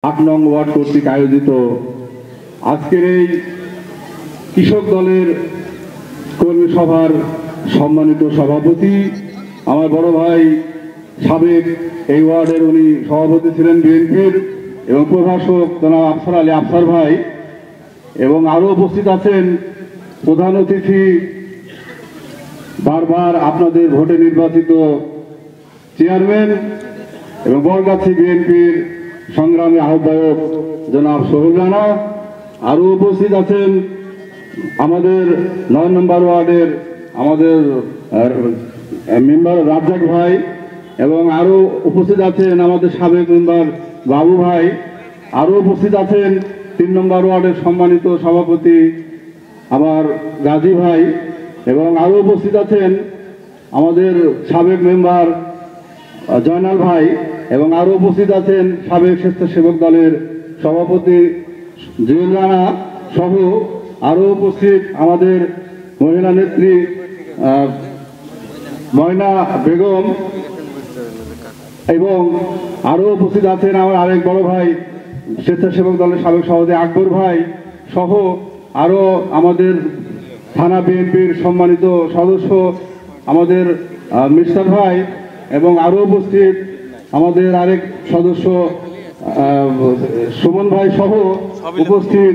8 নং ওয়ার্ড কর্তৃক আয়োজিত আজকের এই কৃষক দলের কর্মী সভার সম্মানিত সভাপতি আমার বড় ভাই সাবেক এই ওয়ার্ডের উনি সভাপতি ছিলেন বিএনপির এবং প্রভাষক জনাব আফসার আলী আফসার ভাই এবং আরো উপস্থিত আছেন প্রধান অতিথি বারবার আপনাদের ভোটে নির্বাচিত চেয়ারম্যান এবং বরগাছি বিএনপির সংগ্রামী আহ্বায়ক জনাব সোহেল রানা। আরো উপস্থিত আছেন আমাদের 9 নম্বর ওয়ার্ডের আমাদের মেম্বার রাজ্জাক ভাই এবং আরো উপস্থিত আছেন আমাদের সাবেক মেম্বার বাবু ভাই। আরো উপস্থিত আছেন 3 নম্বর ওয়ার্ডের সম্মানিত সভাপতি আমার গাজী ভাই এবং আরো উপস্থিত আছেন আমাদের সাবেক মেম্বার জয়নাল ভাই এবং আরো উপস্থিত আছেন সাবেক স্বেচ্ছাসেবক দলের সভাপতি জুয়েল রানা সহ আরো উপস্থিত আমাদের মহিলা নেত্রী ময়না বেগম এবং আরো উপস্থিত আছেন আমার আরেক বড় ভাই স্বেচ্ছাসেবক দলের সাবেক সভাপতি আকবর ভাই সহ আরো আমাদের থানা বিএনপির সম্মানিত সদস্য আমাদের মিস্টার ভাই এবং আরো উপস্থিত আমাদের আরেক সদস্য সুমন ভাই সহ উপস্থিত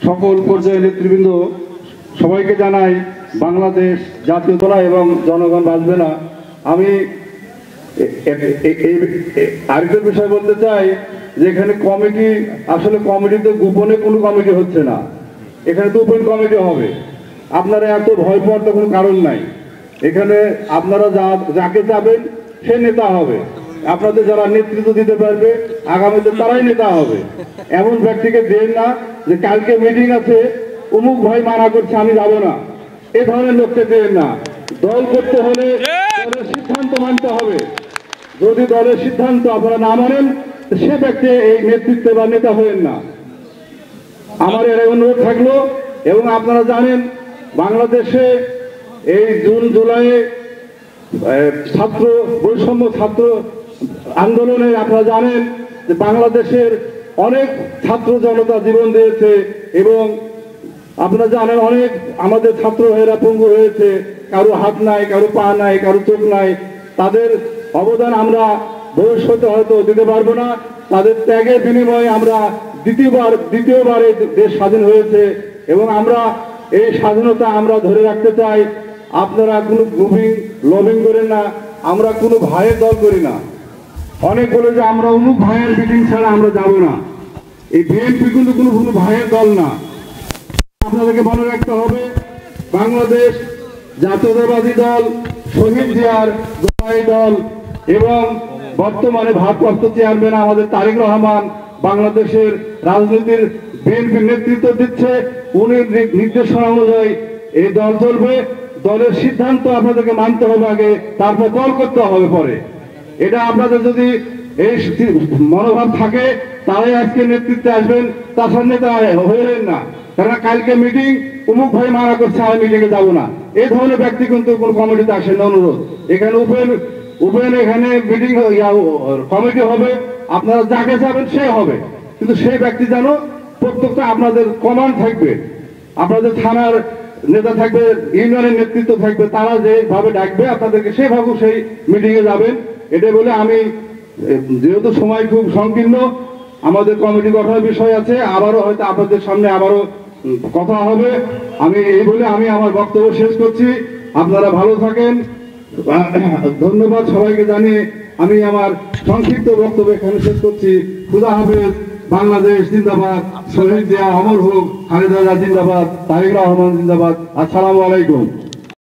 সকল পর্যায়ের নেতৃবৃন্দ সবাইকে জানাই বাংলাদেশ জাতীয়তা এবং জনগণ বাঁচবে না। আমি আরেকটা বিষয় বলতে চাই যে এখানে কমিটি আসলে কমিটিতে গোপনে কোনো কমিটি হচ্ছে না, এখানে তো ওপেন কমিটি হবে। আপনারা এত ভয় পাওয়ার তো কোনো কারণ নাই। এখানে আপনারা যাকে যাবেন সে নেতা হবে, আপনাদের যারা নেতৃত্ব দিতে পারবে আগামীতে তারাই নেতা হবে। এমন ব্যক্তিকে দেন না যে কালকে মিটিং আছে অমুক ভাই মানা করছে আমি যাব না, এ ধরনের লোককে দেন না। দল করতে হলে দলের সিদ্ধান্ত মানতে হবে। যদি দলের সিদ্ধান্ত আপনারা না মানেন সে ব্যক্তি এই নেতৃত্বে বা নেতা হবেন না। আমার এর অনুরোধ থাকলো। এবং আপনারা জানেন বাংলাদেশে এই জুন জুলাইয়ে ছাত্র বৈষম্য ছাত্র আন্দোলনে আপনারা জানেন যে বাংলাদেশের অনেক ছাত্র জনতা জীবন দিয়েছে এবং আপনারা জানেন অনেক আমাদের ছাত্র ভাইয়েরা পঙ্গু হয়েছে, কারো হাত নাই, কারো পা নাই, কারো চোখ নাই। তাদের অবদান আমরা ভবিষ্যতে হয়তো দিতে পারবো না। তাদের ত্যাগের বিনিময়ে আমরা দ্বিতীয়বার এই দেশ স্বাধীন হয়েছে এবং আমরা এই স্বাধীনতা আমরা ধরে রাখতে চাই। আপনারা কোনো লবিং করেন না, আমরা কোনো ভাইয়ের দল করি না। অনেক বলে যে আমরা অমুক ভাইয়ের মিটিং ছাড়া আমরা যাব না। এই বিএনপি কিন্তু কোনো ভাইয়ের দল না। আপনাদেরকে মনে রাখতে হবে বাংলাদেশ জাতীয়তাবাদী দল, শহীদ জিয়ার জয় দল এবং বর্তমানে ভারপ্রাপ্ত চেয়ারম্যান আমাদের তারেক রহমান বাংলাদেশের রাজনীতির বিএনপির নেতৃত্ব দিচ্ছে। উনি নির্দেশনা অনুযায়ী এই দল চলবে। দলের সিদ্ধান্ত আপনাদেরকে মানতে হবে আগে, তারপর দল করতে হবে পরে। এটা আপনাদের যদি এই মনোভাব থাকে তারাই আজকে নেতৃত্বে আসবেন, তাছাড়া নেতা হইলেন না। কারণ কালকে মিটিং অমুক ভাই মানা করছে আমি মিটিংয়ে যাবো না, এই ধরনের ব্যক্তি কিন্তু কোন কমিটিতে আসেন না। অনুরোধ এখানে ওপেন এখানে মিটিং কমিটি হবে, আপনারা যাকে যাবেন সে হবে, কিন্তু সেই ব্যক্তি যেন প্রত্যেকটা আপনাদের কমান্ড থাকবে, আপনাদের থানার নেতা থাকবে, ইউনিয়নের নেতৃত্ব থাকবে, তারা যেভাবে ডাকবে আপনাদেরকে সেভাবে সেই মিটিংয়ে যাবেন। এটা বলে আমি যেহেতু সময় খুব সংকীর্ণ, আমাদের কমিটি গঠনের বিষয় আছে, আবারও হয়তো আপনাদের সামনে আবারও কথা হবে। আমি এই বলে আমি আমার বক্তব্য শেষ করছি। আপনারা ভালো থাকেন, ধন্যবাদ সবাইকে জানিয়ে আমি আমার সংক্ষিপ্ত বক্তব্য এখানে শেষ করছি। খুদা হাফেজ। বাংলাদেশ জিন্দাবাদ, শহীদ জিয়া অমর হোক, খালেদা জিয়া জিন্দাবাদ, তারেক রহমান জিন্দাবাদ। আসসালামু আলাইকুম।